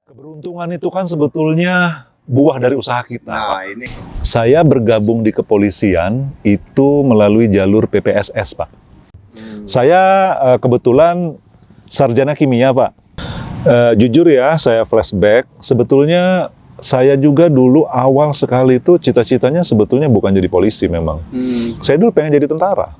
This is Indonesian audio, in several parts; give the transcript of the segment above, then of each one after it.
Keberuntungan itu kan sebetulnya buah dari usaha kita. Nah, ini Saya bergabung di kepolisian itu melalui jalur PPSS, Pak. Saya kebetulan sarjana kimia, Pak. Jujur ya, saya flashback. Sebetulnya saya juga dulu awal sekali itu cita-citanya sebetulnya bukan jadi polisi memang. Saya dulu pengen jadi tentara.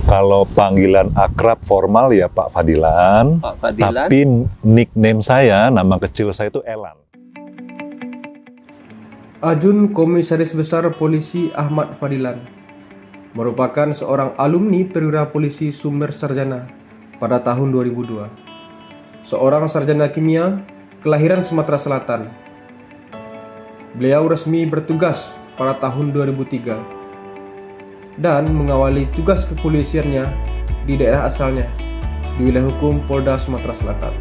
Kalau panggilan akrab formal ya Pak Fadilan, Pak Fadilan. tapi nickname saya, nama kecil saya itu Elan. Ajun Komisaris Besar Polisi Ahmad Fadilan merupakan seorang alumni perwira polisi sumber sarjana pada tahun 2002. Seorang sarjana kimia kelahiran Sumatera Selatan. Beliau resmi bertugas pada tahun 2003 dan mengawali tugas kepolisiannya di daerah asalnya di wilayah hukum Polda Sumatera Selatan.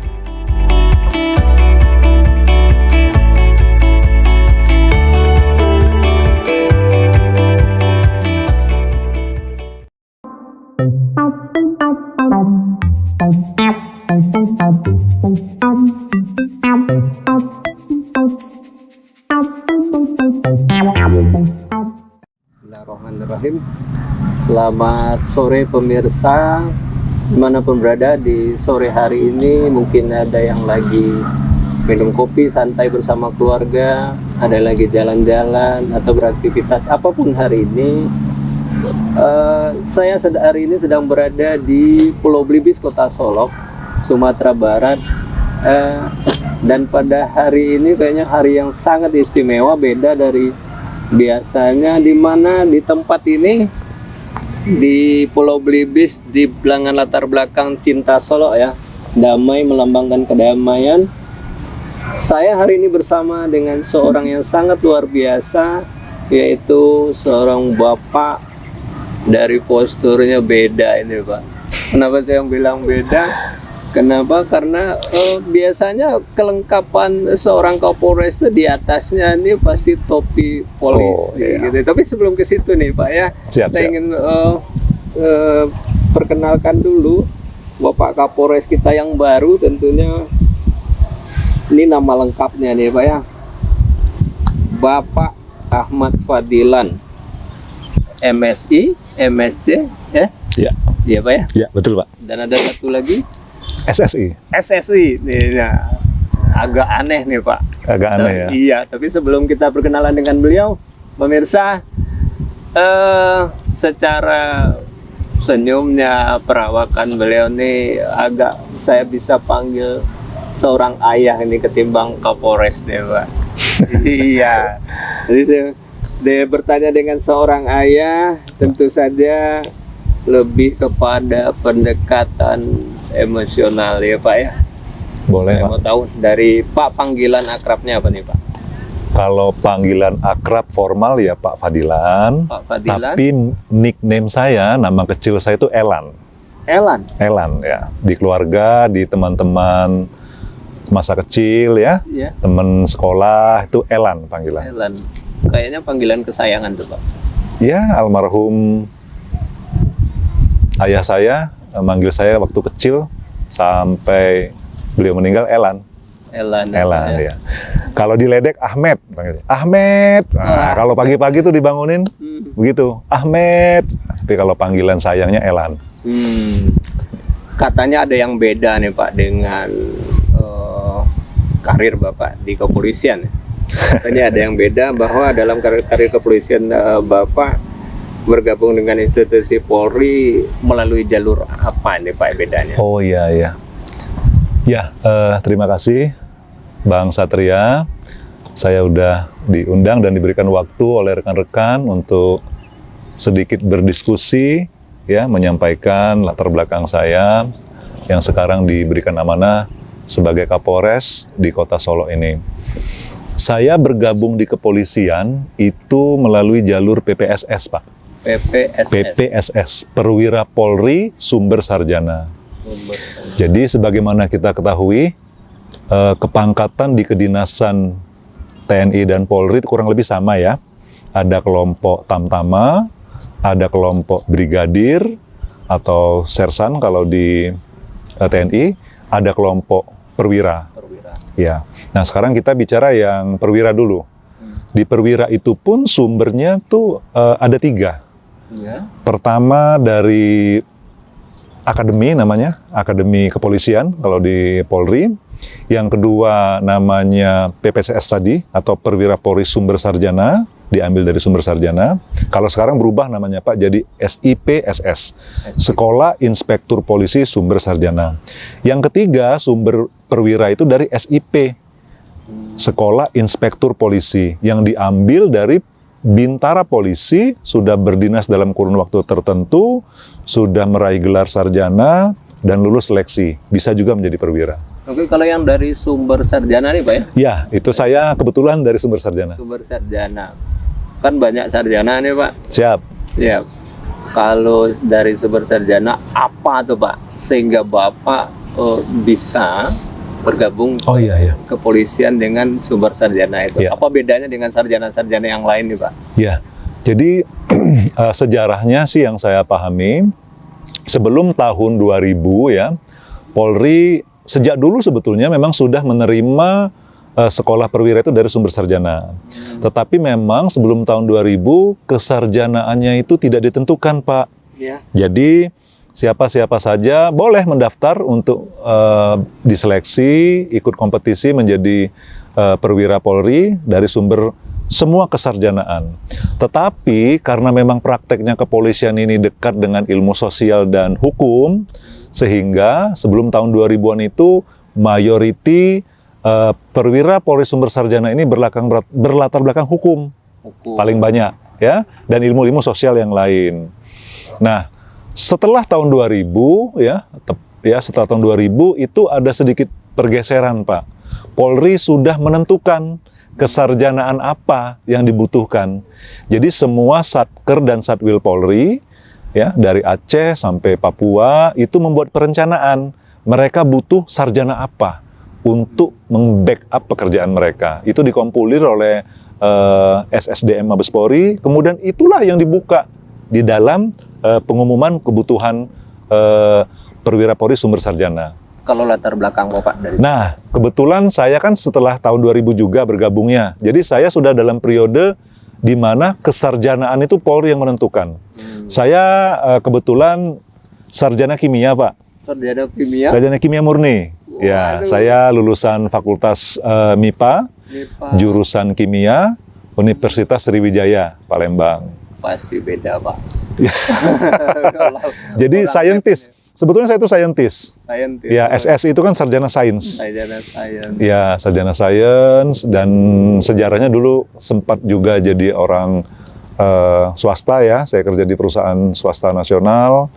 Bismillahirrahmanirrahim. Selamat sore pemirsa, dimanapun berada di sore hari ini. Mungkin ada yang lagi minum kopi santai bersama keluarga, ada lagi jalan-jalan atau beraktivitas apapun hari ini. Saya hari ini sedang berada di Pulau Belibis, Kota Solok, Sumatera Barat. Dan pada hari ini kayaknya hari yang sangat istimewa, beda dari biasanya, di mana di tempat ini di Pulau Belibis, di belakang latar belakang Cinta Solok ya, damai melambangkan kedamaian. Saya hari ini bersama dengan seorang yang sangat luar biasa, yaitu seorang bapak. Dari posturnya beda ini Pak. Kenapa saya bilang beda? Kenapa? Karena biasanya kelengkapan seorang Kapolres itu di atasnya ini pasti topi polisi gitu. Tapi sebelum ke situ nih Pak ya, saya ingin perkenalkan dulu Bapak Kapolres kita yang baru tentunya. Ini nama lengkapnya nih Pak ya, Bapak Ahmad Fadilan, MSI, MSc, ya? Iya Pak ya? Ya, betul Pak. Dan ada satu lagi, SSI. SSI. Nih, nah, agak aneh nih Pak. Agak aneh ya? Iya, tapi sebelum kita perkenalan dengan beliau, pemirsa, secara senyumnya, perawakan beliau nih agak saya bisa panggil seorang ayah ini ketimbang Kapolres nih Pak. Iya. Jadi dia bertanya dengan seorang ayah, tentu saja lebih kepada pendekatan emosional ya Pak ya. Boleh Saya Pak. mau tahu dari Pak, panggilan akrabnya apa nih Pak? Kalau panggilan akrab formal ya Pak Fadilan, Pak Fadilan. tapi nickname saya, nama kecil saya itu Elan. Elan. Elan ya. Di keluarga, di teman-teman masa kecil ya, Iya. teman sekolah itu Elan panggilan. Elan. Kayaknya panggilan kesayangan tuh Pak. Ya, almarhum ayah saya manggil saya waktu kecil sampai beliau meninggal Elan. Elan. Elan ya. Kalau diledek Ahmed, panggilnya. Ahmed. Nah, kalau pagi-pagi tuh dibangunin begitu, Ahmed. Tapi kalau panggilan sayangnya Elan. Katanya ada yang beda nih Pak dengan karir Bapak di kepolisian. Katanya ada yang beda bahwa dalam karir kepolisian Bapak bergabung dengan institusi Polri melalui jalur apa nih Pak bedanya? Oh iya iya. Ya, terima kasih Bang Satria. Saya udah diundang dan diberikan waktu oleh rekan-rekan untuk sedikit berdiskusi ya, menyampaikan latar belakang saya yang sekarang diberikan amanah sebagai Kapolres di Kota Solok ini. Saya bergabung di kepolisian itu melalui jalur PPSS, Pak. PPSS, Perwira Polri Sumber Sarjana. Jadi sebagaimana kita ketahui, kepangkatan di kedinasan TNI dan Polri itu kurang lebih sama ya. Ada kelompok tamtama, ada kelompok brigadir atau sersan kalau di TNI, ada kelompok perwira. Ya. Nah, sekarang kita bicara yang perwira dulu. Di perwira itu pun sumbernya tuh ada 3. Ya. Pertama dari akademi namanya, akademi kepolisian kalau di Polri. Yang kedua namanya PPSS tadi, atau Perwira Polri Sumber Sarjana, diambil dari Sumber Sarjana. Kalau sekarang berubah namanya Pak, jadi SIPSS, Sekolah Inspektur Polisi Sumber Sarjana. Yang ketiga sumber perwira itu dari SIP, Sekolah Inspektur Polisi, yang diambil dari bintara polisi, sudah berdinas dalam kurun waktu tertentu, sudah meraih gelar sarjana, dan lulus seleksi. Bisa juga menjadi perwira. Oke, kalau yang dari sumber sarjana nih Pak ya? Ya, itu saya kebetulan dari sumber sarjana. Sumber sarjana. Kan banyak sarjana nih Pak. Siap. Ya. Kalau dari sumber sarjana, apa tuh Pak? Sehingga Bapak bisa bergabung Oh iya, iya. kepolisian dengan sumber sarjana itu. Ya. Apa bedanya dengan sarjana-sarjana yang lain nih Pak? Ya, jadi sejarahnya sih yang saya pahami, sebelum tahun 2000 ya, Polri sejak dulu sebetulnya memang sudah menerima sekolah perwira itu dari sumber sarjana. Tetapi memang sebelum tahun 2000 kesarjanaannya itu tidak ditentukan, Pak. Ya. Jadi siapa-siapa saja boleh mendaftar untuk diseleksi, ikut kompetisi menjadi perwira Polri dari sumber semua kesarjanaan. Tetapi karena memang prakteknya kepolisian ini dekat dengan ilmu sosial dan hukum, sehingga sebelum tahun 2000-an itu mayoriti perwira Polri Sumber Sarjana ini berlatar belakang hukum. Paling banyak ya, dan ilmu-ilmu sosial yang lain. Nah, setelah tahun 2000 setelah tahun 2000 itu ada sedikit pergeseran, Pak. Polri sudah menentukan kesarjanaan apa yang dibutuhkan. Jadi semua satker dan satwil Polri ya, dari Aceh sampai Papua itu membuat perencanaan. Mereka butuh sarjana apa untuk meng-backup pekerjaan mereka. Itu dikompolir oleh SSDM Mabes Polri, kemudian itulah yang dibuka di dalam pengumuman kebutuhan perwira Polri Sumber Sarjana. Kalau latar belakang Bapak dari Nah, kebetulan saya kan setelah tahun 2000 juga bergabungnya. Jadi saya sudah dalam periode di mana kesarjanaan itu Polri yang menentukan. Saya kebetulan sarjana kimia, Pak. sarjana kimia. Sarjana kimia murni. Ya, Waduh. saya lulusan Fakultas MIPA, jurusan kimia, Universitas Sriwijaya, Palembang. Pasti beda, Pak. Jadi scientist. Sebetulnya saya itu scientist. Scientist. Ya, SS itu kan sarjana sains. Sarjana sains. Ya, sarjana sains, dan sejarahnya dulu sempat juga jadi orang swasta ya. Saya kerja di perusahaan swasta nasional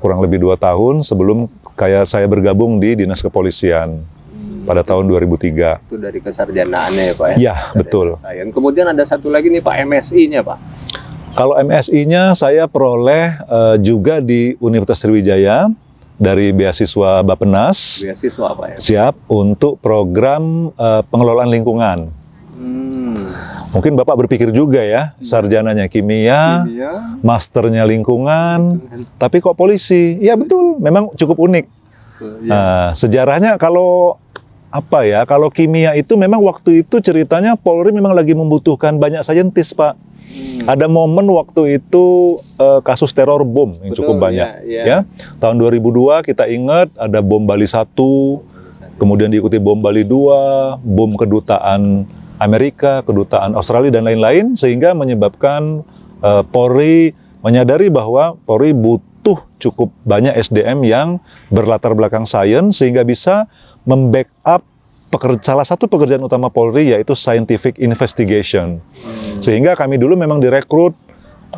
kurang lebih 2 tahun sebelum saya bergabung di Dinas Kepolisian pada tahun 2003. Itu dari kesarjanaannya ya, Pak ya? Iya, betul. Sains. Kemudian ada satu lagi nih Pak, MSI-nya Pak. Kalau MSI-nya saya peroleh juga di Universitas Sriwijaya dari beasiswa Bappenas. Beasiswa Pak ya? Siap untuk program pengelolaan lingkungan. Mungkin Bapak berpikir juga ya, sarjananya kimia, masternya lingkungan, tapi kok polisi? Ya betul, memang cukup unik. Nah, sejarahnya kalau kalau kimia itu memang waktu itu ceritanya Polri memang lagi membutuhkan banyak saintis, Pak. Ada momen waktu itu kasus teror bom yang cukup banyak. Ya. Tahun 2002 kita ingat ada bom Bali 1, kemudian diikuti bom Bali 2, bom kedutaan Amerika, kedutaan Australia dan lain-lain, sehingga menyebabkan Polri menyadari bahwa Polri butuh cukup banyak SDM yang berlatar belakang sains sehingga bisa membackup salah satu pekerjaan utama Polri, yaitu scientific investigation. Sehingga kami dulu memang direkrut,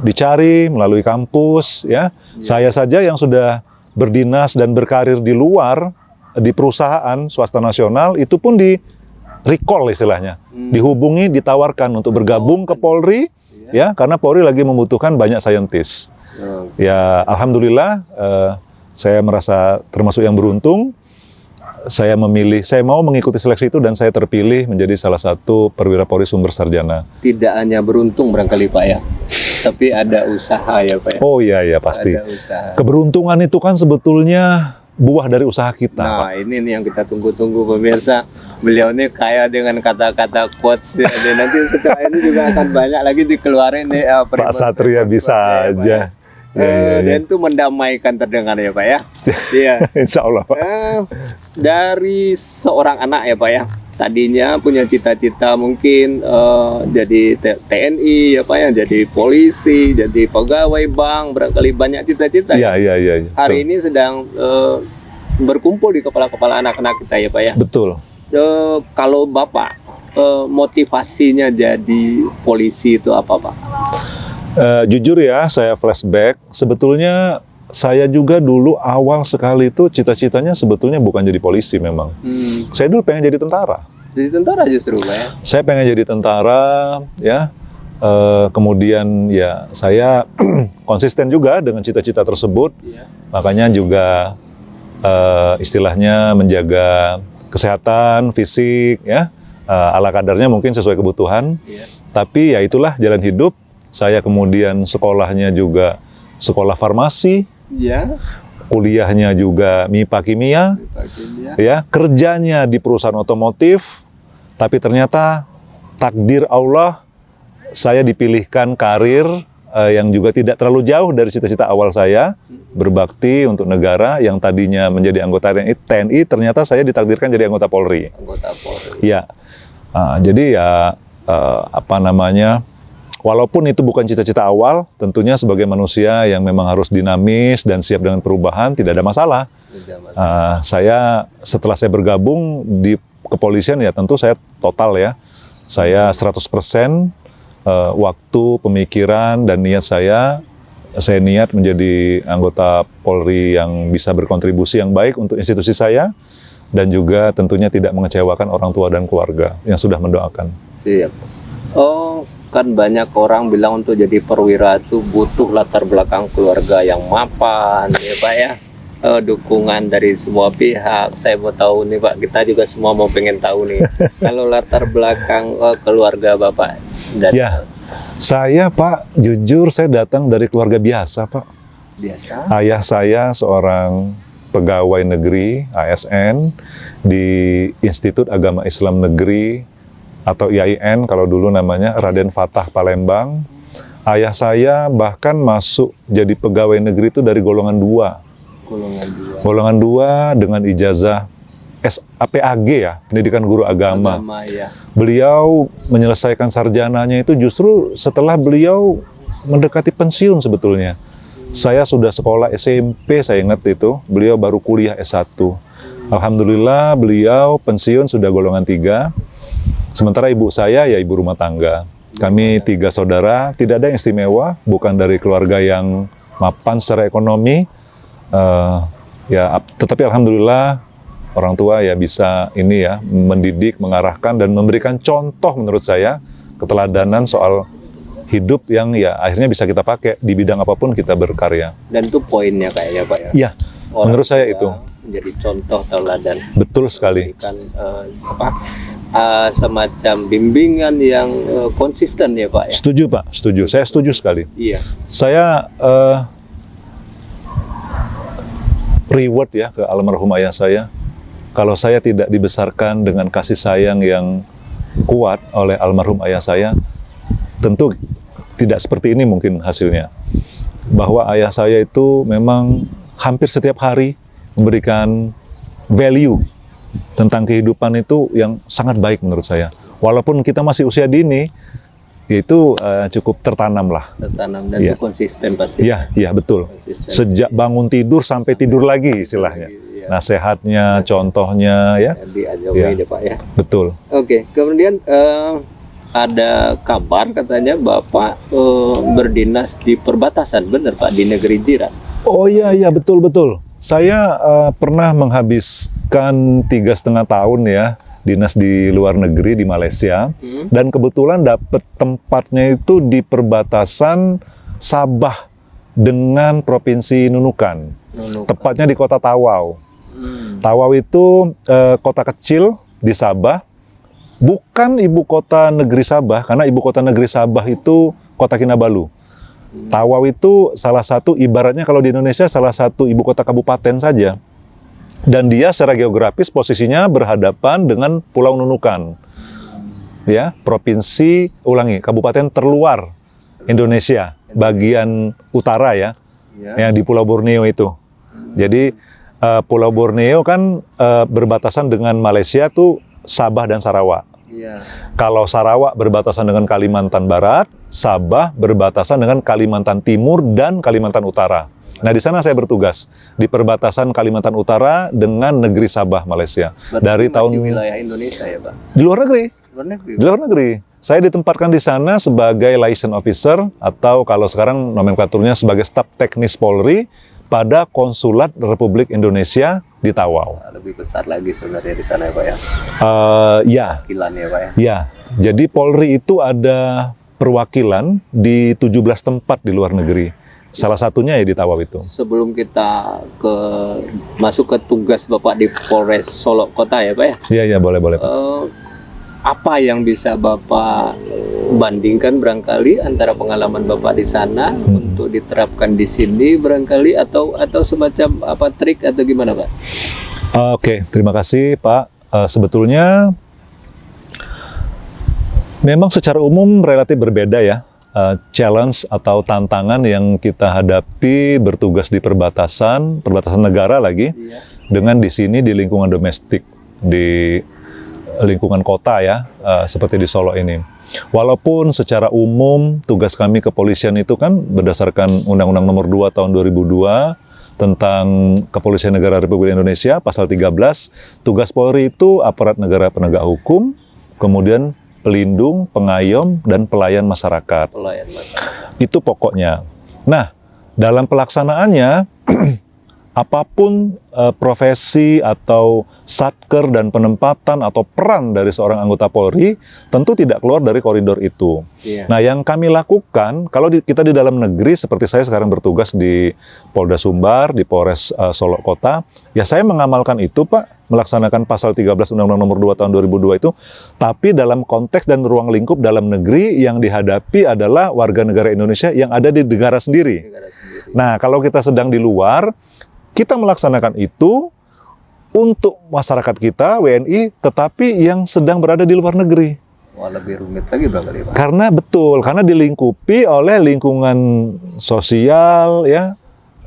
dicari melalui kampus ya. Saya saja yang sudah berdinas dan berkarir di luar di perusahaan swasta nasional itu pun di recall istilahnya, dihubungi, ditawarkan untuk bergabung ke Polri, ya, karena Polri lagi membutuhkan banyak saintis. Ya, alhamdulillah, saya merasa termasuk yang beruntung. Saya mau mengikuti seleksi itu dan saya terpilih menjadi salah satu perwira Polri Sumber Sarjana. Tidak hanya beruntung barangkali Pak ya, tapi ada usaha ya Pak ya? Oh iya, pasti. Ada usaha. Keberuntungan itu kan sebetulnya buah dari usaha kita. Nah, ini nih yang kita tunggu-tunggu pemirsa. Beliau ini kaya dengan kata-kata quotes ya. Dan nanti setelah ini juga akan banyak lagi dikeluarin nih. Pak Satria bisa aja. Dan itu mendamaikan terdengar ya Pak ya. Iya. Insya Allah Pak. Dari seorang anak ya Pak ya. Tadinya punya cita-cita mungkin jadi TNI ya Pak ya, jadi polisi, jadi pegawai bank, barangkali banyak cita-cita. Iya. Hari ini sedang berkumpul di kepala-kepala anak-anak kita ya Pak ya. Betul. Kalau Bapak motivasinya jadi polisi itu apa Pak? Jujur ya, saya flashback. Sebetulnya saya juga dulu awal sekali itu cita-citanya sebetulnya bukan jadi polisi memang. Saya dulu pengen jadi tentara. Jadi tentara justru Pak ya? Saya pengen jadi tentara ya. Kemudian ya saya konsisten juga dengan cita-cita tersebut. Iya. Makanya juga istilahnya menjaga kesehatan fisik ya. Ala kadarnya mungkin sesuai kebutuhan. Iya. Tapi ya itulah jalan hidup. Saya kemudian sekolahnya juga sekolah farmasi. Iya. Kuliahnya juga MIPA kimia, ya, kerjanya di perusahaan otomotif, tapi ternyata takdir Allah saya dipilihkan karir yang juga tidak terlalu jauh dari cita-cita awal saya, berbakti untuk negara. Yang tadinya menjadi anggota TNI, ternyata saya ditakdirkan jadi anggota Polri. Anggota Polri. Ya, jadi ya walaupun itu bukan cita-cita awal, tentunya sebagai manusia yang memang harus dinamis dan siap dengan perubahan, tidak ada masalah. Saya setelah saya bergabung di kepolisian ya tentu saya total ya. Saya 100% waktu, pemikiran, dan niat saya niat menjadi anggota Polri yang bisa berkontribusi yang baik untuk institusi saya, dan juga tentunya tidak mengecewakan orang tua dan keluarga yang sudah mendoakan. Siap. Oh, kan banyak orang bilang untuk jadi perwira itu butuh latar belakang keluarga yang mapan, ya Pak ya. Dukungan dari semua pihak. Saya mau tahu nih Pak, kita juga semua mau pengen tahu nih. Kalau latar belakang keluarga Bapak. Ya, saya Pak, jujur saya datang dari keluarga biasa Pak. Biasa? Ayah saya seorang pegawai negeri, ASN, di Institut Agama Islam Negeri, atau IAIN kalau dulu namanya, Raden Fatah Palembang. Ayah saya bahkan masuk jadi pegawai negeri itu dari golongan 2. Golongan 2 dengan ijazah SAPAG ya, Pendidikan Guru Agama. Ya. Beliau menyelesaikan sarjananya itu justru setelah beliau mendekati pensiun sebetulnya. Saya sudah sekolah SMP, saya ingat itu, beliau baru kuliah S1. Alhamdulillah beliau pensiun sudah golongan 3. Sementara ibu saya ya ibu rumah tangga. Kami 3 saudara, tidak ada yang istimewa, bukan dari keluarga yang mapan secara ekonomi. Tetapi alhamdulillah orang tua ya bisa ini ya mendidik, mengarahkan, dan memberikan contoh menurut saya keteladanan soal hidup yang ya akhirnya bisa kita pakai di bidang apapun kita berkarya. Dan itu poinnya kayaknya Pak ya? Iya, menurut saya itu. Menjadi contoh teladan. Betul sekali. Semacam bimbingan yang konsisten ya Pak ya? Setuju Pak, setuju. Saya setuju sekali. Iya. Saya reward ya ke almarhum ayah saya. Kalau saya tidak dibesarkan dengan kasih sayang yang kuat oleh almarhum ayah saya, tentu tidak seperti ini mungkin hasilnya. Bahwa ayah saya itu memang hampir setiap hari memberikan value tentang kehidupan itu yang sangat baik menurut saya. Walaupun kita masih usia dini, itu cukup tertanam lah. Tertanam dan ya. itu konsisten pasti. Iya betul. Konsisten. Sejak bangun tidur sampai tidur lagi istilahnya. Ya. Nasehatnya, contohnya ya. Diajari Pak ya. Betul. Oke, kemudian ada kabar katanya Bapak berdinas di perbatasan, benar Pak, di negeri jiran? Oh iya betul. Saya pernah menghabiskan 3,5 tahun ya dinas di luar negeri di Malaysia, dan kebetulan dapat tempatnya itu di perbatasan Sabah dengan Provinsi Nunukan. Tepatnya di kota Tawau. Tawau itu kota kecil di Sabah, bukan ibu kota negeri Sabah, karena ibu kota negeri Sabah itu kota Kinabalu. Tawau itu salah satu, ibaratnya kalau di Indonesia salah satu ibu kota kabupaten saja. Dan dia secara geografis posisinya berhadapan dengan Pulau Nunukan. Ya, kabupaten terluar Indonesia, bagian utara ya, yang di Pulau Borneo itu. Jadi Pulau Borneo kan berbatasan dengan Malaysia tuh Sabah dan Sarawak. Iya. Kalau Sarawak berbatasan dengan Kalimantan Barat, Sabah berbatasan dengan Kalimantan Timur dan Kalimantan Utara. Nah, di sana saya bertugas di perbatasan Kalimantan Utara dengan negeri Sabah, Malaysia. Berarti Dari masih tahun wilayah Indonesia ya, Pak? di luar negeri. Luar negeri. Di luar negeri. Saya ditempatkan di sana sebagai liaison officer atau kalau sekarang nomenklaturnya sebagai staf teknis Polri pada Konsulat Republik Indonesia di Tawau. Lebih besar lagi sebenarnya di sana ya, Pak ya? Ya, Wakilan ya, Pak ya? ya. Jadi Polri itu ada perwakilan di 17 tempat di luar negeri. Salah satunya ya di Tawau itu. Sebelum kita masuk ke tugas Bapak di Polres Solok Kota ya, Pak ya? Iya, iya, boleh, Pak. Apa yang bisa Bapak bandingkan barangkali antara pengalaman Bapak di sana untuk diterapkan di sini barangkali atau semacam apa trik atau gimana, Pak? Oke, terima kasih, Pak. Sebetulnya memang secara umum relatif berbeda ya. Challenge atau tantangan yang kita hadapi bertugas di perbatasan negara lagi, dengan di sini di lingkungan domestik, di lingkungan kota ya, seperti di Solo ini. Walaupun secara umum tugas kami kepolisian itu kan berdasarkan Undang-Undang Nomor 2 Tahun 2002 tentang Kepolisian Negara Republik Indonesia, pasal 13, tugas Polri itu aparat negara penegak hukum, kemudian pelindung, pengayom, dan pelayan masyarakat. Pelayan masyarakat. Itu pokoknya. Nah, dalam pelaksanaannya, apapun profesi atau satker dan penempatan atau peran dari seorang anggota Polri, tentu tidak keluar dari koridor itu. Iya. Nah, yang kami lakukan, kalau kita di dalam negeri, seperti saya sekarang bertugas di Polda Sumbar, di Polres Solok Kota, ya saya mengamalkan itu, Pak, melaksanakan pasal 13 Undang-Undang Nomor 2 Tahun 2002 itu, tapi dalam konteks dan ruang lingkup dalam negeri yang dihadapi adalah warga negara Indonesia yang ada di negara sendiri. Nah, kalau kita sedang di luar, kita melaksanakan itu untuk masyarakat kita, WNI, tetapi yang sedang berada di luar negeri. Wah, lebih rumit lagi barangkali, Pak. Karena dilingkupi oleh lingkungan sosial, ya,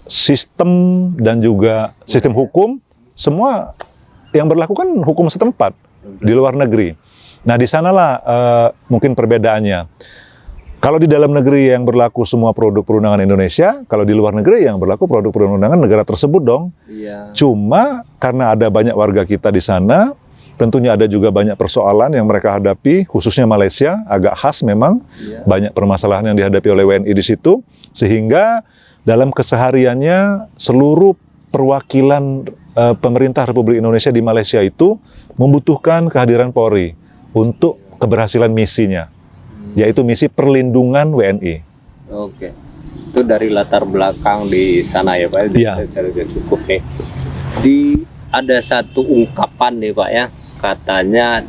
sistem dan juga sistem hukum, semua yang berlaku kan hukum setempat di luar negeri. Nah, di sanalah mungkin perbedaannya. Kalau di dalam negeri yang berlaku semua produk perundangan Indonesia, kalau di luar negeri yang berlaku produk perundangan negara tersebut dong. Iya. Cuma karena ada banyak warga kita di sana, tentunya ada juga banyak persoalan yang mereka hadapi, khususnya Malaysia, agak khas memang, banyak permasalahan yang dihadapi oleh WNI di situ, sehingga dalam kesehariannya seluruh perwakilan pemerintah Republik Indonesia di Malaysia itu membutuhkan kehadiran Polri untuk keberhasilan misinya, yaitu misi perlindungan WNI. Oke. Itu dari latar belakang di sana ya, Pak. Iya. Cukup nih. Ada satu ungkapan nih, Pak ya. Katanya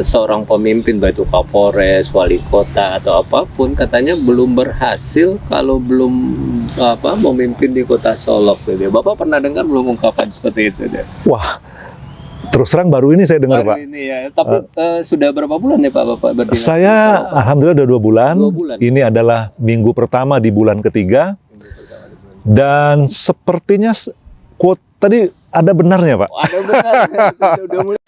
seorang pemimpin, baik itu Kapolres, wali kota atau apapun, katanya belum berhasil kalau belum memimpin di Kota Solok gitu. Bapak pernah dengar belum ungkapan seperti itu deh? Wah, terus terang baru ini saya dengar, Baru Pak. ini ya. Tapi sudah berapa bulan nih, Pak, Bapak berdiri? Saya alhamdulillah udah 2 bulan. 2 bulan. Ini adalah minggu pertama di bulan ketiga. Dan sepertinya quote tadi ada benarnya, Pak. Ada benar. Udah mulai